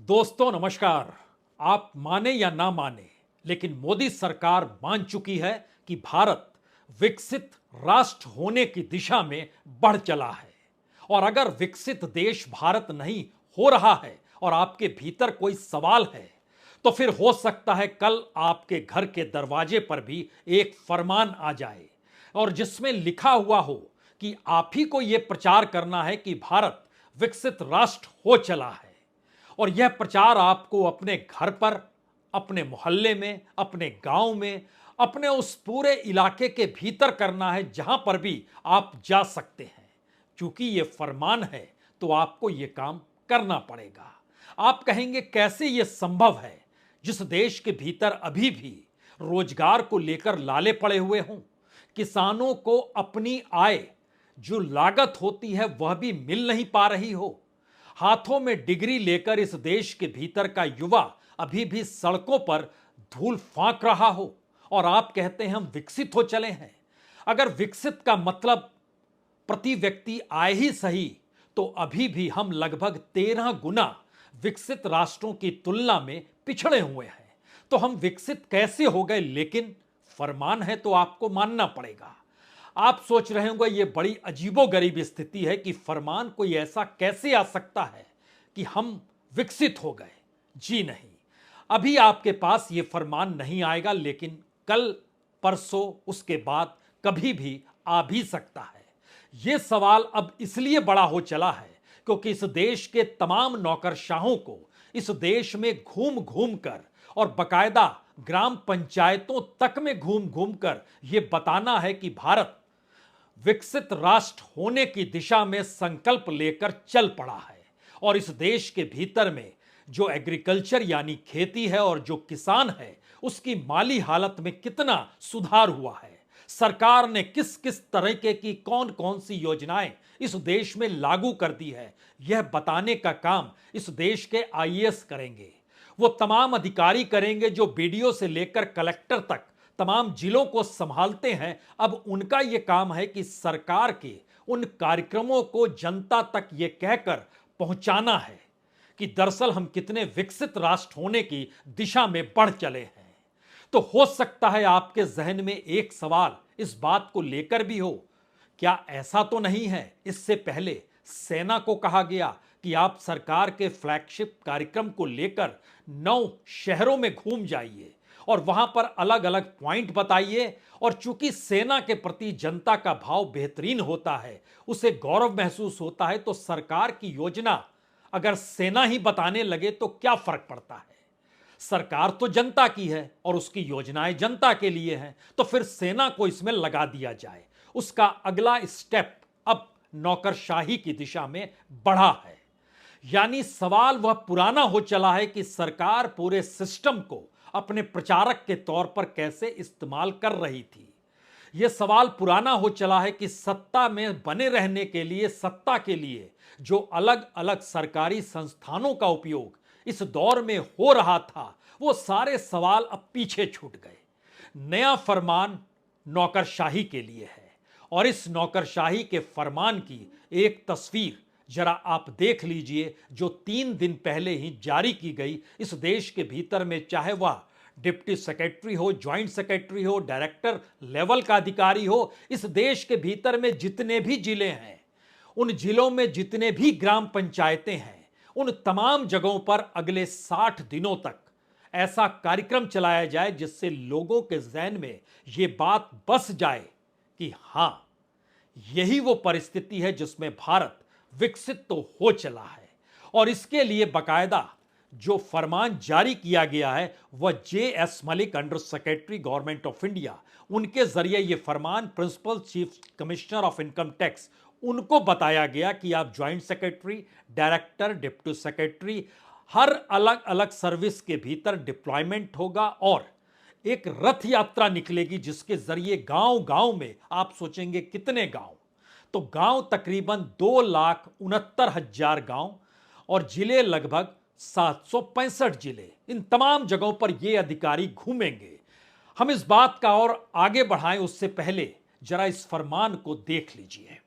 दोस्तों नमस्कार। आप माने या ना माने, लेकिन मोदी सरकार मान चुकी है कि भारत विकसित राष्ट्र होने की दिशा में बढ़ चला है। और अगर विकसित देश भारत नहीं हो रहा है और आपके भीतर कोई सवाल है, तो फिर हो सकता है कल आपके घर के दरवाजे पर भी एक फरमान आ जाए और जिसमें लिखा हुआ हो कि आप ही को यह प्रचार करना है कि भारत विकसित राष्ट्र हो चला है। और यह प्रचार आपको अपने घर पर, अपने मोहल्ले में, अपने गांव में, अपने उस पूरे इलाके के भीतर करना है जहां पर भी आप जा सकते हैं। क्योंकि यह फरमान है तो आपको यह काम करना पड़ेगा। आप कहेंगे कैसे यह संभव है जिस देश के भीतर अभी भी रोजगार को लेकर लाले पड़े हुए हों, किसानों को अपनी आय जो लागत होती है वह भी मिल नहीं पा रही हो, हाथों में डिग्री लेकर इस देश के भीतर का युवा अभी भी सड़कों पर धूल फांक रहा हो, और आप कहते हैं हम विकसित हो चले हैं। अगर विकसित का मतलब प्रति व्यक्ति आय ही सही, तो अभी भी हम लगभग 13 गुना विकसित राष्ट्रों की तुलना में पिछड़े हुए हैं। तो हम विकसित कैसे हो गए? लेकिन फरमान है तो आपको मानना पड़ेगा। आप सोच रहे होंगे ये बड़ी अजीबोगरीब स्थिति है कि फरमान कोई ऐसा कैसे आ सकता है कि हम विकसित हो गए। जी नहीं, अभी आपके पास ये फरमान नहीं आएगा, लेकिन कल, परसों, उसके बाद कभी भी आ भी सकता है। यह सवाल अब इसलिए बड़ा हो चला है क्योंकि इस देश के तमाम नौकरशाहों को इस देश में घूम घूम कर और बकायदा ग्राम पंचायतों तक में घूम घूम कर यह बताना है कि भारत विकसित राष्ट्र होने की दिशा में संकल्प लेकर चल पड़ा है। और इस देश के भीतर में जो एग्रीकल्चर यानी खेती है और जो किसान है, उसकी माली हालत में कितना सुधार हुआ है, सरकार ने किस किस तरीके की कौन कौन सी योजनाएं इस देश में लागू कर दी है, यह बताने का काम इस देश के आईएएस करेंगे। वो तमाम अधिकारी करेंगे जो बीडीओ से लेकर कलेक्टर तक तमाम जिलों को संभालते हैं। अब उनका यह काम है कि सरकार के उन कार्यक्रमों को जनता तक यह कहकर पहुंचाना है कि दरअसल हम कितने विकसित राष्ट्र होने की दिशा में बढ़ चले हैं। तो हो सकता है आपके जहन में एक सवाल इस बात को लेकर भी हो, क्या ऐसा तो नहीं है इससे पहले सेना को कहा गया कि आप सरकार के फ्लैगशिप कार्यक्रम को लेकर 9 शहरों में घूम जाइए और वहां पर अलग अलग पॉइंट बताइए, और चूंकि सेना के प्रति जनता का भाव बेहतरीन होता है, उसे गौरव महसूस होता है, तो सरकार की योजना अगर सेना ही बताने लगे तो क्या फर्क पड़ता है? सरकार तो जनता की है और उसकी योजनाएं जनता के लिए हैं, तो फिर सेना को इसमें लगा दिया जाए। उसका अगला स्टेप अब नौकरशाही की दिशा में बढ़ा है। यानी सवाल वह पुराना हो चला है कि सरकार पूरे सिस्टम को अपने प्रचारक के तौर पर कैसे इस्तेमाल कर रही थी। यह सवाल पुराना हो चला है कि सत्ता में बने रहने के लिए, सत्ता के लिए जो अलग अलग सरकारी संस्थानों का उपयोग इस दौर में हो रहा था, वो सारे सवाल अब पीछे छूट गए। नया फरमान नौकरशाही के लिए है, और इस नौकरशाही के फरमान की एक तस्वीर जरा आप देख लीजिए, जो 3 दिन पहले ही जारी की गई इस देश के भीतर में, चाहे वह डिप्टी सेक्रेटरी हो, ज्वाइंट सेक्रेटरी हो, डायरेक्टर लेवल का अधिकारी हो, इस देश के भीतर में जितने भी जिले हैं, उन जिलों में जितने भी ग्राम पंचायतें हैं, उन तमाम जगहों पर अगले 60 दिनों तक ऐसा कार्यक्रम चलाया जाए जिससे लोगों के ज़हन में यह बात बस जाए कि हां, यही वो परिस्थिति है जिसमें भारत विकसित तो हो चला है। और इसके लिए बकायदा जो फरमान जारी किया गया है वह J S. Malik, under secretary government of India, उनके जरिए यह फरमान principal chief commissioner of income tax, उनको बताया गया कि आप joint secretary, director, deputy secretary, हर अलग अलग सर्विस के भीतर डिप्लॉयमेंट होगा और एक रथ यात्रा निकलेगी जिसके जरिए गांव गांव में, आप सोचेंगे कितने गांव, तो गांव तकरीबन 2,69,000 गांव और जिले लगभग 765 जिले, इन तमाम जगहों पर ये अधिकारी घूमेंगे। हम इस बात का और आगे बढ़ाएं उससे पहले जरा इस फरमान को देख लीजिए।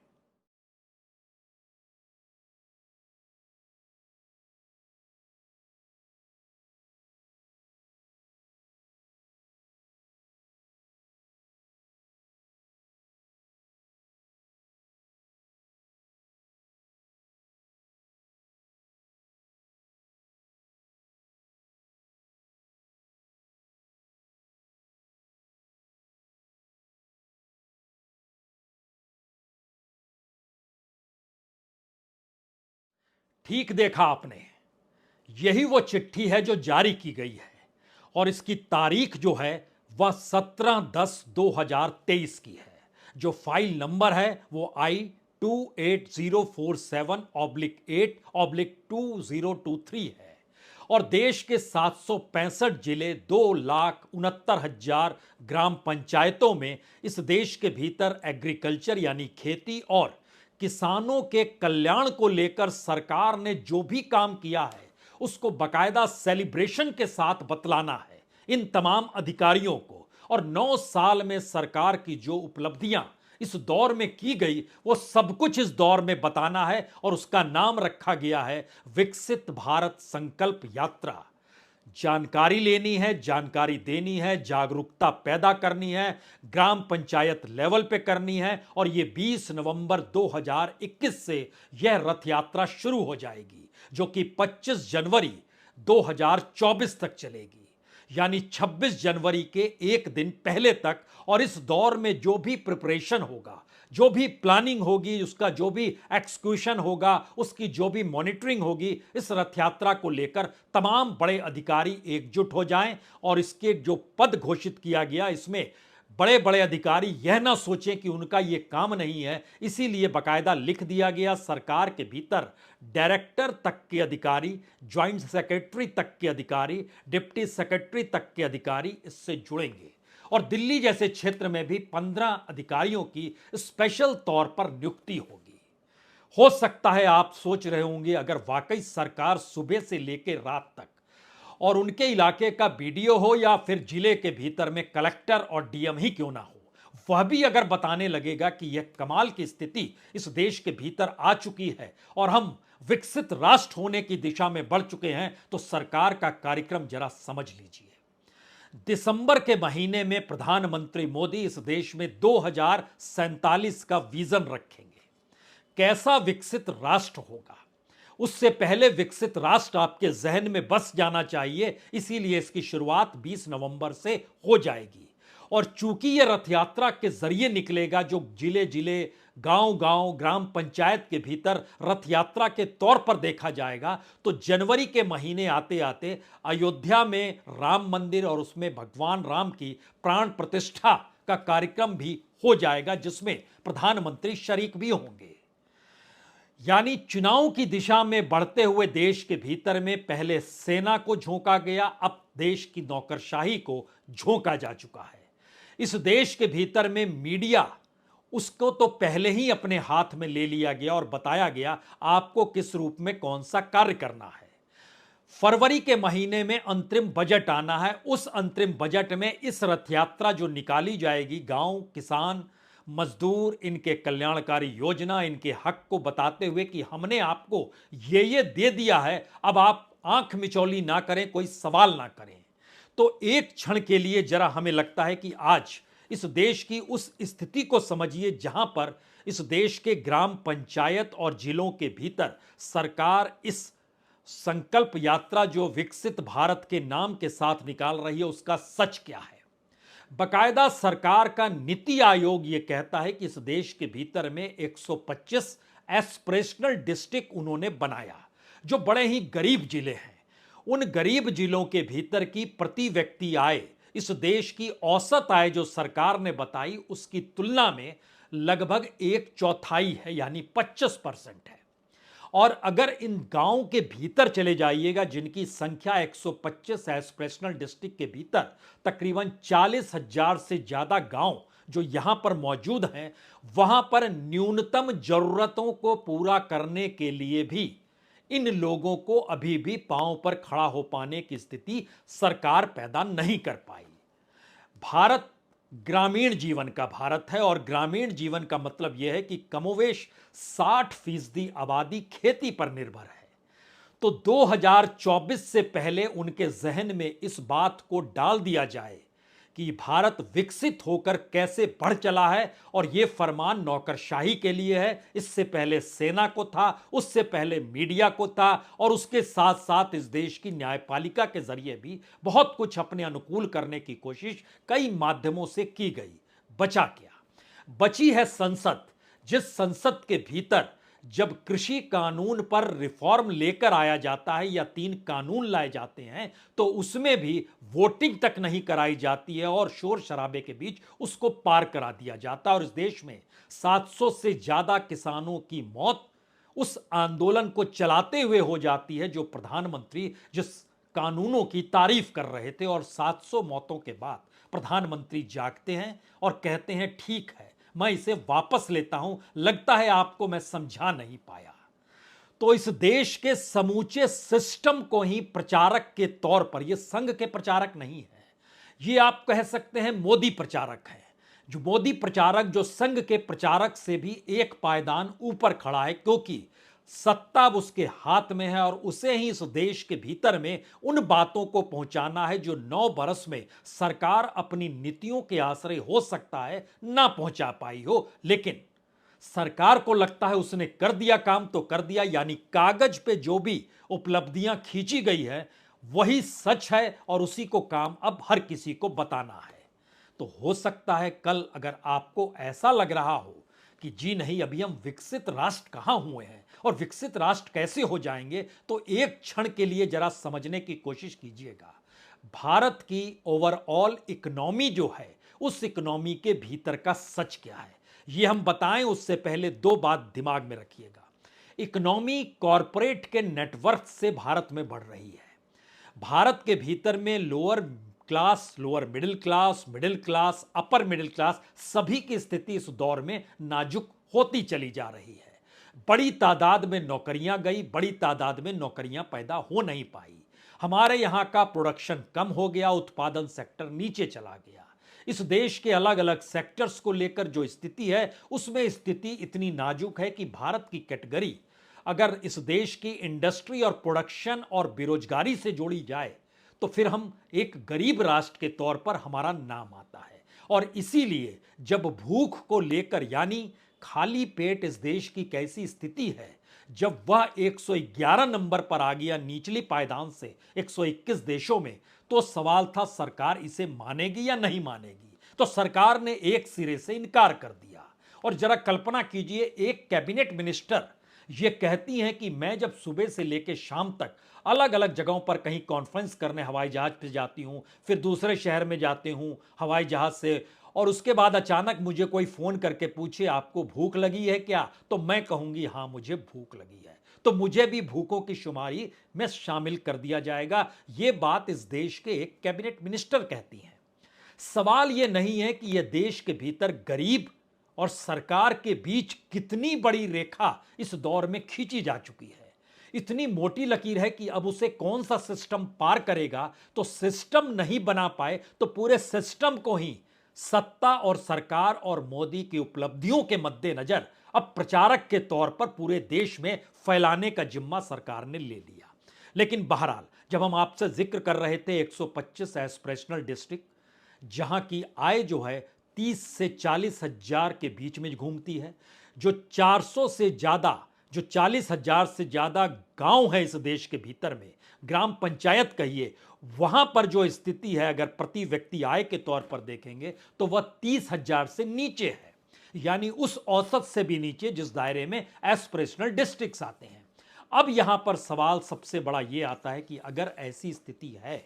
ठीक देखा आपने, यही वो चिट्ठी है जो जारी की गई है और इसकी तारीख जो है वह 17/10/2023 की है। जो फाइल नंबर है वो I-28047/8/2023 है और देश के 765 जिले 2,69,000 ग्राम पंचायतों में इस देश के भीतर एग्रीकल्चर यानी खेती और किसानों के कल्याण को लेकर सरकार ने जो भी काम किया है उसको बकायदा सेलिब्रेशन के साथ बतलाना है इन तमाम अधिकारियों को। और 9 साल में सरकार की जो उपलब्धियां इस दौर में की गई वो सब कुछ इस दौर में बताना है और उसका नाम रखा गया है विकसित भारत संकल्प यात्रा। जानकारी लेनी है, जानकारी देनी है, जागरूकता पैदा करनी है, ग्राम पंचायत लेवल पे करनी है और ये 20 नवंबर 2021 से यह रथ यात्रा शुरू हो जाएगी जो कि 25 जनवरी 2024 तक चलेगी, यानी 26 जनवरी के एक दिन पहले तक। और इस दौर में जो भी प्रिपरेशन होगा, जो भी प्लानिंग होगी, उसका जो भी एक्सक्यूशन होगा, उसकी जो भी मॉनिटरिंग होगी, इस रथ यात्रा को लेकर तमाम बड़े अधिकारी एकजुट हो जाएं और इसके जो पद घोषित किया गया इसमें बड़े बड़े अधिकारी यह ना सोचें कि उनका यह काम नहीं है, इसीलिए बकायदा लिख दिया गया सरकार के भीतर डायरेक्टर तक के अधिकारी, ज्वाइंट सेक्रेटरी तक के अधिकारी, डिप्टी सेक्रेटरी तक के अधिकारी इससे जुड़ेंगे और दिल्ली जैसे क्षेत्र में भी 15 अधिकारियों की स्पेशल तौर पर नियुक्ति होगी। हो सकता है आप सोच रहे होंगे अगर वाकई सरकार सुबह से लेकर रात तक और उनके इलाके का बीडीओ हो या फिर जिले के भीतर में कलेक्टर और डीएम ही क्यों ना हो, वह भी अगर बताने लगेगा कि यह कमाल की स्थिति इस देश के भीतर आ चुकी है और हम विकसित राष्ट्र होने की दिशा में बढ़ चुके हैं, तो सरकार का कार्यक्रम जरा समझ लीजिए। दिसंबर के महीने में प्रधानमंत्री मोदी इस देश में 2047 का विजन रखेंगे। कैसा विकसित राष्ट्र होगा, उससे पहले विकसित राष्ट्र आपके जहन में बस जाना चाहिए, इसीलिए इसकी शुरुआत 20 नवंबर से हो जाएगी। और चूंकि यह रथ यात्रा के जरिए निकलेगा जो जिले जिले, गांव गांव, ग्राम पंचायत के भीतर रथ यात्रा के तौर पर देखा जाएगा, तो जनवरी के महीने आते आते अयोध्या में राम मंदिर और उसमें भगवान राम की प्राण प्रतिष्ठा का कार्यक्रम भी हो जाएगा जिसमें प्रधानमंत्री शरीक भी होंगे। यानी चुनाव की दिशा में बढ़ते हुए देश के भीतर में पहले सेना को झोंका गया, अब देश की नौकरशाही को झोंका जा चुका है। इस देश के भीतर में मीडिया, उसको तो पहले ही अपने हाथ में ले लिया गया और बताया गया आपको किस रूप में कौन सा कार्य करना है। फरवरी के महीने में अंतरिम बजट आना है, उस अंतरिम बजट में इस रथ यात्रा जो निकाली जाएगी, गांव, किसान, मजदूर, इनके कल्याणकारी योजना, इनके हक को बताते हुए कि हमने आपको ये दे दिया है, अब आप आंख मिचौली ना करें, कोई सवाल ना करें। तो एक क्षण के लिए जरा हमें लगता है कि आज इस देश की उस स्थिति को समझिए जहां पर इस देश के ग्राम पंचायत और जिलों के भीतर सरकार इस संकल्प यात्रा जो विकसित भारत के नाम के साथ निकाल रही है उसका सच क्या है। बकायदा सरकार का नीति आयोग यह कहता है कि इस देश के भीतर में 125 एस्पिरेशनल डिस्ट्रिक्ट उन्होंने बनाया जो बड़े ही गरीब जिले हैं। उन गरीब जिलों के भीतर की प्रति व्यक्ति आय, इस देश की औसत आय जो सरकार ने बताई उसकी तुलना में लगभग 1/4 है, यानी 25% है। और अगर इन गांव के भीतर चले जाइएगा जिनकी संख्या 125 एस्पिरेशनल डिस्ट्रिक्ट के भीतर तकरीबन 40,000 से ज्यादा गांव जो यहां पर मौजूद हैं, वहां पर न्यूनतम जरूरतों को पूरा करने के लिए भी इन लोगों को अभी भी पांव पर खड़ा हो पाने की स्थिति सरकार पैदा नहीं कर पाई। भारत ग्रामीण जीवन का भारत है और ग्रामीण जीवन का मतलब यह है कि कमोवेश 60% आबादी खेती पर निर्भर है। तो 2024 से पहले उनके जहन में इस बात को डाल दिया जाए कि भारत विकसित होकर कैसे बढ़ चला है और यह फरमान नौकरशाही के लिए है। इससे पहले सेना को था, उससे पहले मीडिया को था और उसके साथ साथ इस देश की न्यायपालिका के जरिए भी बहुत कुछ अपने अनुकूल करने की कोशिश कई माध्यमों से की गई। बचा क्या? बची है संसद, जिस संसद के भीतर जब कृषि कानून पर रिफॉर्म लेकर आया जाता है या 3 कानून लाए जाते हैं तो उसमें भी वोटिंग तक नहीं कराई जाती है और शोर शराबे के बीच उसको पार करा दिया जाता है। और इस देश में 700 से ज्यादा किसानों की मौत उस आंदोलन को चलाते हुए हो जाती है जो प्रधानमंत्री जिस कानूनों की तारीफ कर रहे थे। और 700 मौतों के बाद प्रधानमंत्री जागते हैं और कहते हैं ठीक है, मैं इसे वापस लेता हूं, लगता है आपको मैं समझा नहीं पाया। तो इस देश के समूचे सिस्टम को ही प्रचारक के तौर पर, यह संघ के प्रचारक नहीं है, ये आप कह सकते हैं मोदी प्रचारक है। जो मोदी प्रचारक जो संघ के प्रचारक से भी एक पायदान ऊपर खड़ा है, क्योंकि सत्ता अब उसके हाथ में है और उसे ही इस देश के भीतर में उन बातों को पहुंचाना है जो 9 बरस में सरकार अपनी नीतियों के आश्रय हो सकता है ना पहुंचा पाई हो, लेकिन सरकार को लगता है उसने कर दिया काम तो कर दिया, यानी कागज पे जो भी उपलब्धियां खींची गई है वही सच है और उसी को काम अब हर किसी को बताना है। तो हो सकता है कल अगर आपको ऐसा लग रहा हो कि जी नहीं, अभी हम विकसित राष्ट्र कहां हुए हैं और विकसित राष्ट्र कैसे हो जाएंगे, तो एक क्षण के लिए जरा समझने की कोशिश कीजिएगा। भारत की ओवरऑल इकोनॉमी जो है, उस इकोनॉमी के भीतर का सच क्या है, ये हम बताएं उससे पहले 2 बात दिमाग में रखिएगा। इकोनॉमी कॉरपोरेट के नेटवर्क से भारत में बढ़ रही है। भारत के भीतर में lower class, lower middle class, upper middle class, सभी की स्थिति इस दौर में नाजुक होती चली जा रही है। बड़ी तादाद में नौकरियां गई, बड़ी तादाद में नौकरियां पैदा हो नहीं पाई। हमारे यहां का प्रोडक्शन कम हो गया, उत्पादन सेक्टर नीचे चला गया। इस देश के अलग अलग सेक्टर्स को लेकर जो स्थिति है, उसमें स्थिति इतनी नाजुक है कि भारत की कैटेगरी अगर इस देश की इंडस्ट्री और प्रोडक्शन और बेरोजगारी से जोड़ी जाए तो फिर हम एक गरीब राष्ट्र के तौर पर हमारा नाम आता है। और इसीलिए जब भूख को लेकर, यानी खाली पेट इस देश की कैसी स्थिति है, जब वह 111 नंबर पर आ गया निचली पायदान से 121 देशों में, तो सवाल था सरकार इसे मानेगी या नहीं मानेगी। तो सरकार ने एक सिरे से इनकार कर दिया। और जरा कल्पना कीजिए, एक कैबिनेट मिनिस्टर ये कहती हैं कि मैं जब सुबह से लेकर शाम तक अलग अलग जगहों पर कहीं कॉन्फ्रेंस करने हवाई जहाज पे जाती हूं, फिर दूसरे शहर में जाते हूं हवाई जहाज से, और उसके बाद अचानक मुझे कोई फोन करके पूछे आपको भूख लगी है क्या, तो मैं कहूंगी हां मुझे भूख लगी है, तो मुझे भी भूखों की शुमारी में शामिल कर दिया जाएगा। यह बात इस देश के एक कैबिनेट मिनिस्टर कहती हैं। सवाल यह नहीं है कि यह देश के भीतर गरीब और सरकार के बीच कितनी बड़ी रेखा इस दौर में खींची जा चुकी है, इतनी मोटी लकीर है कि अब उसे कौन सा सिस्टम पार करेगा। तो सिस्टम नहीं बना पाए तो पूरे सिस्टम को ही सत्ता और सरकार और मोदी की उपलब्धियों के मद्देनजर अब प्रचारक के तौर पर पूरे देश में फैलाने का जिम्मा सरकार ने ले लिया। लेकिन बहरहाल, जब हम आपसे जिक्र कर रहे थे 125 एस्पिरेशनल डिस्ट्रिक्ट, जहां की आय जो है 30 से 40 हजार के बीच में घूमती है, जो 400 से ज्यादा, जो 40 हजार से ज्यादा गांव है इस देश के भीतर में, ग्राम पंचायत कहिए, वहां पर जो स्थिति है अगर प्रति व्यक्ति आय के तौर पर देखेंगे तो वह 30 हजार से नीचे है, यानी उस औसत से भी नीचे जिस दायरे में एस्पिरेशनल डिस्ट्रिक्ट्स आते हैं। अब यहां पर सवाल सबसे बड़ा यह आता है कि अगर ऐसी स्थिति है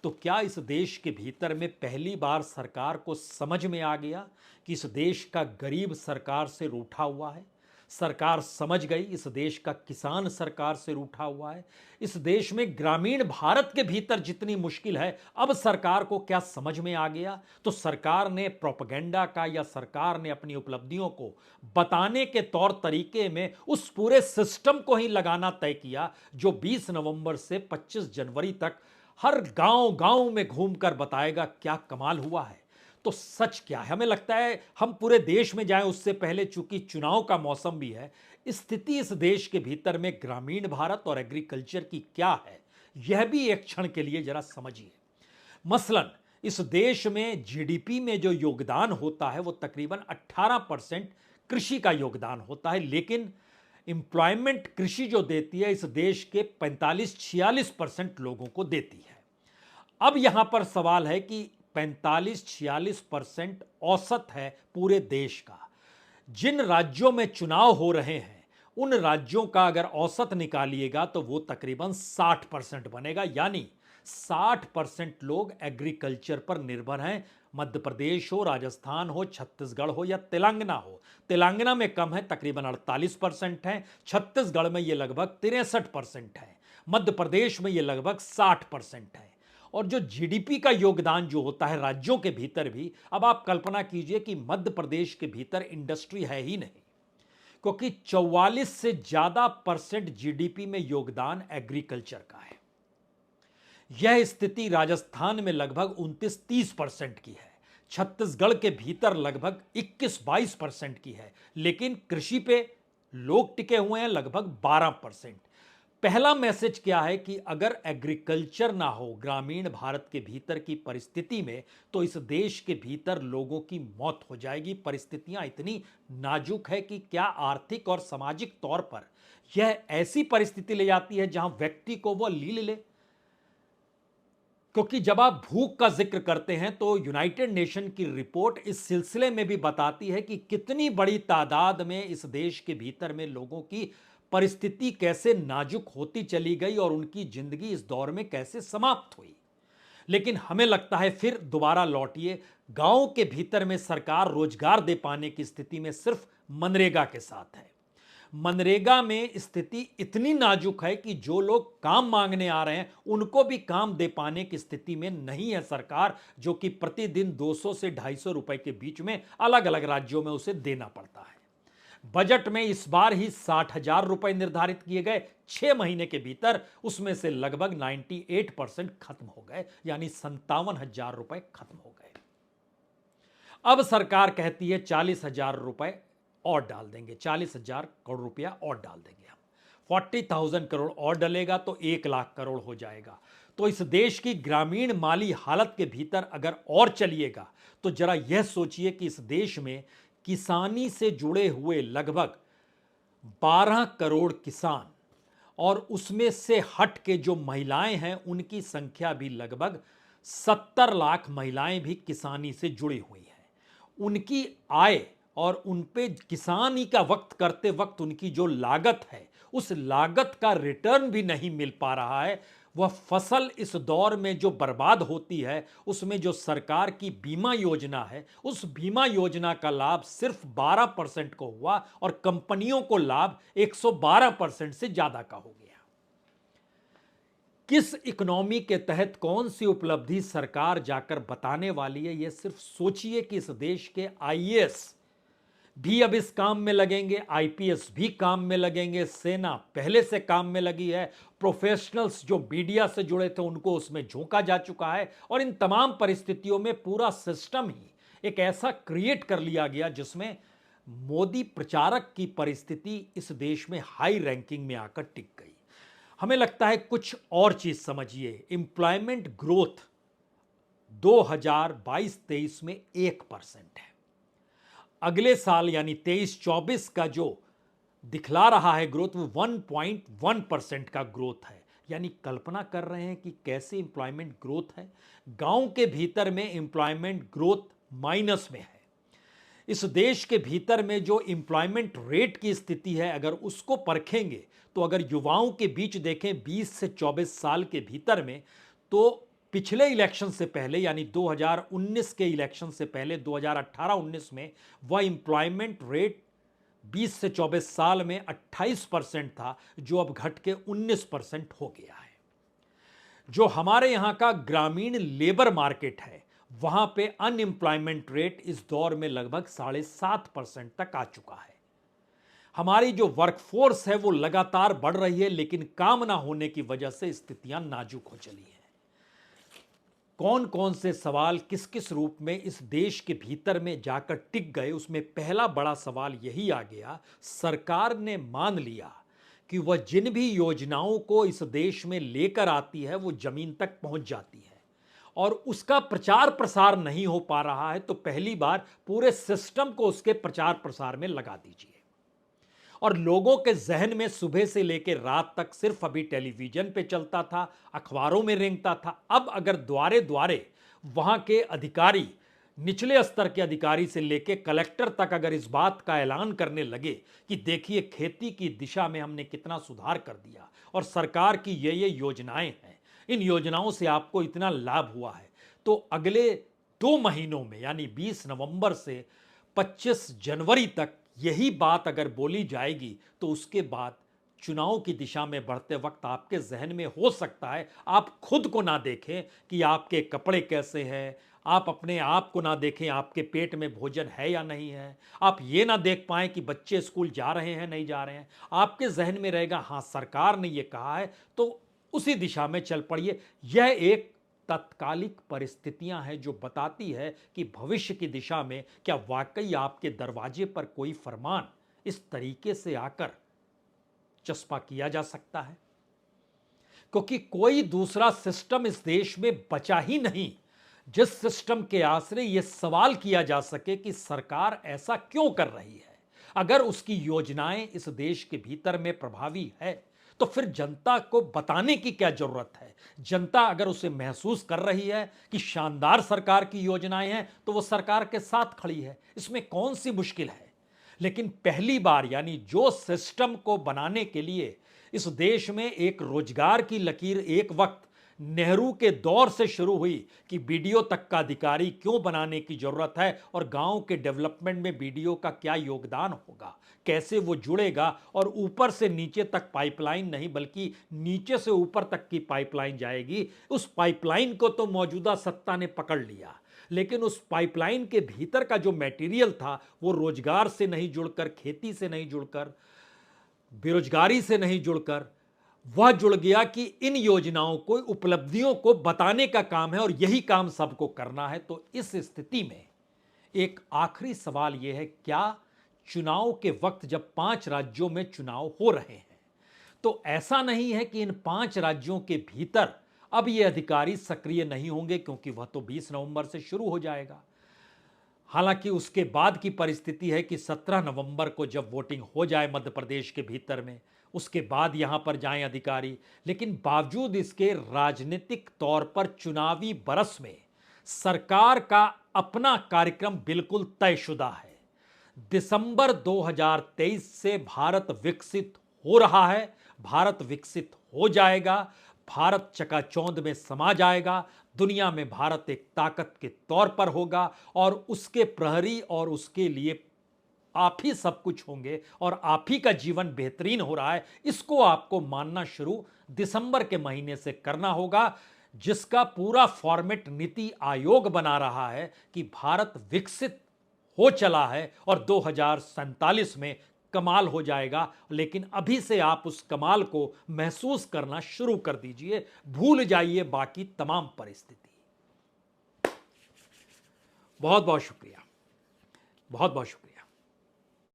तो क्या इस देश के भीतर में पहली बार सरकार को समझ में आ गया कि इस देश का गरीब सरकार से रूठा हुआ है, सरकार समझ गई इस देश का किसान सरकार से रूठा हुआ है, इस देश में ग्रामीण भारत के भीतर जितनी मुश्किल है अब सरकार को क्या समझ में आ गया। तो सरकार ने प्रोपेगेंडा का या सरकार ने अपनी उपलब्धियों को बताने के तौर तरीके में उस पूरे सिस्टम को ही लगाना तय किया जो 20 नवंबर से 25 जनवरी तक हर गांव गांव में घूमकर बताएगा क्या कमाल हुआ है। तो सच क्या है, हमें लगता है हम पूरे देश में जाएं उससे पहले, चूंकि चुनाव का मौसम भी है, स्थिति इस देश के भीतर में ग्रामीण भारत और एग्रीकल्चर की क्या है, यह भी एक क्षण के लिए जरा समझिए। मसलन इस देश में जीडीपी में जो योगदान होता है वो तकरीबन 18% कृषि का योगदान होता है, लेकिन एम्प्लॉयमेंट कृषि जो देती है इस देश के 45-46% लोगों को देती है। अब यहां पर सवाल है कि 45-46% औसत है पूरे देश का। जिन राज्यों में चुनाव हो रहे हैं उन राज्यों का अगर औसत निकालिएगा तो वो तकरीबन 60% बनेगा, यानी 60% लोग एग्रीकल्चर पर निर्भर हैं। मध्य प्रदेश हो, राजस्थान हो, छत्तीसगढ़ हो या तेलंगाना हो। तेलंगाना में कम है, तकरीबन 48% है। छत्तीसगढ़ में ये लगभग 63% है। मध्य प्रदेश में ये लगभग 60% है। और जो जीडीपी का योगदान जो होता है राज्यों के भीतर भी, अब आप कल्पना कीजिए कि मध्य प्रदेश के भीतर इंडस्ट्री है ही नहीं, क्योंकि 44 से ज्यादा परसेंट जीडीपी में योगदान एग्रीकल्चर का है। यह स्थिति राजस्थान में लगभग 29-30% की है। छत्तीसगढ़ के भीतर लगभग 21-22% की है, लेकिन कृषि पे लोग टिके हुए हैं लगभग 12%। पहला मैसेज क्या है कि अगर एग्रीकल्चर ना हो ग्रामीण भारत के भीतर की परिस्थिति में, तो इस देश के भीतर लोगों की मौत हो जाएगी। परिस्थितियां इतनी नाजुक है कि क्या आर्थिक और सामाजिक तौर पर यह ऐसी परिस्थिति ले जाती है जहां व्यक्ति को वह लील ले। क्योंकि जब आप भूख का जिक्र करते हैं तो यूनाइटेड नेशन की रिपोर्ट इस सिलसिले में भी बताती है कि कितनी बड़ी तादाद में इस देश के भीतर में लोगों की परिस्थिति कैसे नाजुक होती चली गई और उनकी जिंदगी इस दौर में कैसे समाप्त हुई। लेकिन हमें लगता है फिर दोबारा लौटिए, गांव के भीतर में सरकार रोजगार दे पाने की स्थिति में सिर्फ मनरेगा के साथ है। मनरेगा में स्थिति इतनी नाजुक है कि जो लोग काम मांगने आ रहे हैं उनको भी काम दे पाने की स्थिति में नहीं है सरकार, जो कि प्रतिदिन 200 से 250 रुपए के बीच में अलग अलग राज्यों में उसे देना पड़ता है। बजट में इस बार ही 60,000 रुपए निर्धारित किए गए 6 महीने के भीतर, उसमें से लगभग 98% खत्म हो गए, यानी 57,000 रुपए खत्म हो गए। अब सरकार कहती है 40,000 रुपए और डाल देंगे, 40,000 करोड़ रुपया और डाल देंगे हम। 40,000 करोड़ और डलेगा तो 1,00,000 करोड़ हो जाएगा। तो इस देश की ग्रामीण माली हालत के भीतर अगर और चलिएगा तो जरा यह सोचिए कि इस देश में किसानी से जुड़े हुए लगभग 12 करोड़ किसान, और उसमें से हट के जो महिलाएं हैं उनकी संख्या भी लगभग 70 लाख महिलाएं भी किसानी से जुड़ी हुई हैं। उनकी आय और उन पे किसानी का वक्त करते वक्त उनकी जो लागत है, उस लागत का रिटर्न भी नहीं मिल पा रहा है। वह फसल इस दौर में जो बर्बाद होती है, उसमें जो सरकार की बीमा योजना है, उस बीमा योजना का लाभ सिर्फ 12% को हुआ और कंपनियों को लाभ 112% से ज्यादा का हो गया। किस इकोनॉमी के तहत कौन सी उपलब्धि सरकार जाकर बताने वाली है, यह सिर्फ सोचिए कि इस देश के आईएएस भी अब इस काम में लगेंगे, आईपीएस भी काम में लगेंगे, सेना पहले से काम में लगी है, प्रोफेशनल्स जो मीडिया से जुड़े थे उनको उसमें झोंका जा चुका है। और इन तमाम परिस्थितियों में पूरा सिस्टम ही एक ऐसा क्रिएट कर लिया गया जिसमें मोदी प्रचारक की परिस्थिति इस देश में हाई रैंकिंग में आकर टिक गई। हमें लगता है कुछ और चीज समझिए, एम्प्लॉयमेंट ग्रोथ 2022-23 में 1% है। अगले साल यानी 23-24 का जो दिखला रहा है ग्रोथ, वो 1.1% का ग्रोथ है। यानी कल्पना कर रहे हैं कि कैसे एम्प्लॉयमेंट ग्रोथ है। गांव के भीतर में एम्प्लॉयमेंट ग्रोथ माइनस में है। इस देश के भीतर में जो एम्प्लॉयमेंट रेट की स्थिति है, अगर उसको परखेंगे तो अगर युवाओं के बीच देखें 20 से 24 साल के भीतर में, तो पिछले इलेक्शन से पहले यानी 2019 के इलेक्शन से पहले 2018-19 में वह एम्प्लॉयमेंट रेट 20 से 24 साल में 28% था, जो अब घट के 19% हो गया है। जो हमारे यहां का ग्रामीण लेबर मार्केट है, वहां पे अनएम्प्लॉयमेंट रेट इस दौर में लगभग 7.5% तक आ चुका है। हमारी जो वर्कफोर्स है वो लगातार बढ़ रही है, लेकिन काम ना होने की वजह से स्थितियां नाजुक हो चली हैं। कौन कौन से सवाल किस किस रूप में इस देश के भीतर में जाकर टिक गए, उसमें पहला बड़ा सवाल यही आ गया, सरकार ने मान लिया कि वह जिन भी योजनाओं को इस देश में लेकर आती है वो जमीन तक पहुंच जाती है और उसका प्रचार प्रसार नहीं हो पा रहा है, तो पहली बार पूरे सिस्टम को उसके प्रचार प्रसार में लगा दीजिए। और लोगों के जहन में सुबह से लेकर रात तक सिर्फ अभी टेलीविजन पे चलता था, अखबारों में रेंगता था। अब अगर द्वारे द्वारे वहां के अधिकारी निचले स्तर के अधिकारी से लेकर कलेक्टर तक अगर इस बात का ऐलान करने लगे कि देखिए खेती की दिशा में हमने कितना सुधार कर दिया और सरकार की ये योजनाएं हैं, इन योजनाओं से आपको इतना लाभ हुआ है, तो अगले 2 महीनों में यानी 20 नवंबर से 25 जनवरी तक यही बात अगर बोली जाएगी तो उसके बाद चुनाव की दिशा में बढ़ते वक्त आपके जहन में हो सकता है आप खुद को ना देखें कि आपके कपड़े कैसे हैं, आप अपने आप को ना देखें आपके पेट में भोजन है या नहीं है, आप ये ना देख पाएं कि बच्चे स्कूल जा रहे हैं नहीं जा रहे हैं। आपके जहन में रहेगा हाँ सरकार ने ये कहा है तो उसी दिशा में चल पड़िए। यह एक तत्कालिक परिस्थितियां हैं जो बताती है कि भविष्य की दिशा में क्या वाकई आपके दरवाजे पर कोई फरमान इस तरीके से आकर चस्पा किया जा सकता है, क्योंकि कोई दूसरा सिस्टम इस देश में बचा ही नहीं जिस सिस्टम के आश्रय यह सवाल किया जा सके कि सरकार ऐसा क्यों कर रही है। अगर उसकी योजनाएं इस देश के भीतर में प्रभावी है तो फिर जनता को बताने की क्या जरूरत है। जनता अगर उसे महसूस कर रही है कि शानदार सरकार की योजनाएं हैं तो वो सरकार के साथ खड़ी है, इसमें कौन सी मुश्किल है। लेकिन पहली बार यानी जो सिस्टम को बनाने के लिए इस देश में एक रोजगार की लकीर एक वक्त नेहरू के दौर से शुरू हुई कि बीडीओ तक का अधिकारी क्यों बनाने की जरूरत है और गांव के डेवलपमेंट में बीडीओ का क्या योगदान होगा, कैसे वो जुड़ेगा और ऊपर से नीचे तक पाइपलाइन नहीं बल्कि नीचे से ऊपर तक की पाइपलाइन जाएगी। उस पाइपलाइन को तो मौजूदा सत्ता ने पकड़ लिया, लेकिन उस पाइपलाइन के भीतर का जो मटेरियल था वो रोजगार से नहीं जुड़कर, खेती से नहीं जुड़कर, बेरोजगारी से नहीं जुड़कर वह जुड़ गया कि इन योजनाओं को, उपलब्धियों को बताने का काम है और यही काम सबको करना है। तो इस स्थिति में एक आखिरी सवाल यह है, क्या चुनाव के वक्त जब 5 राज्यों में चुनाव हो रहे हैं तो ऐसा नहीं है कि इन 5 राज्यों के भीतर अब ये अधिकारी सक्रिय नहीं होंगे, क्योंकि वह तो 20 नवंबर से शुरू हो जाएगा। हालांकि उसके बाद की परिस्थिति है कि 17 नवंबर को जब वोटिंग हो जाए मध्य प्रदेश के भीतर में, उसके बाद यहां पर जाएं अधिकारी। लेकिन बावजूद इसके राजनीतिक तौर पर चुनावी बरस में सरकार का अपना कार्यक्रम बिल्कुल तयशुदा है। दिसंबर 2023 से भारत विकसित हो रहा है, भारत विकसित हो जाएगा, भारत चकाचौंध में समा जाएगा, दुनिया में भारत एक ताकत के तौर पर होगा और उसके प्रहरी और उसके लिए आप ही सब कुछ होंगे और आप ही का जीवन बेहतरीन हो रहा है। इसको आपको मानना शुरू दिसंबर के महीने से करना होगा, जिसका पूरा फॉर्मेट नीति आयोग बना रहा है कि भारत विकसित हो चला है और 2047 में कमाल हो जाएगा। लेकिन अभी से आप उस कमाल को महसूस करना शुरू कर दीजिए, भूल जाइए बाकी तमाम परिस्थिति। बहुत बहुत शुक्रिया, बहुत बहुत शुक्रिया।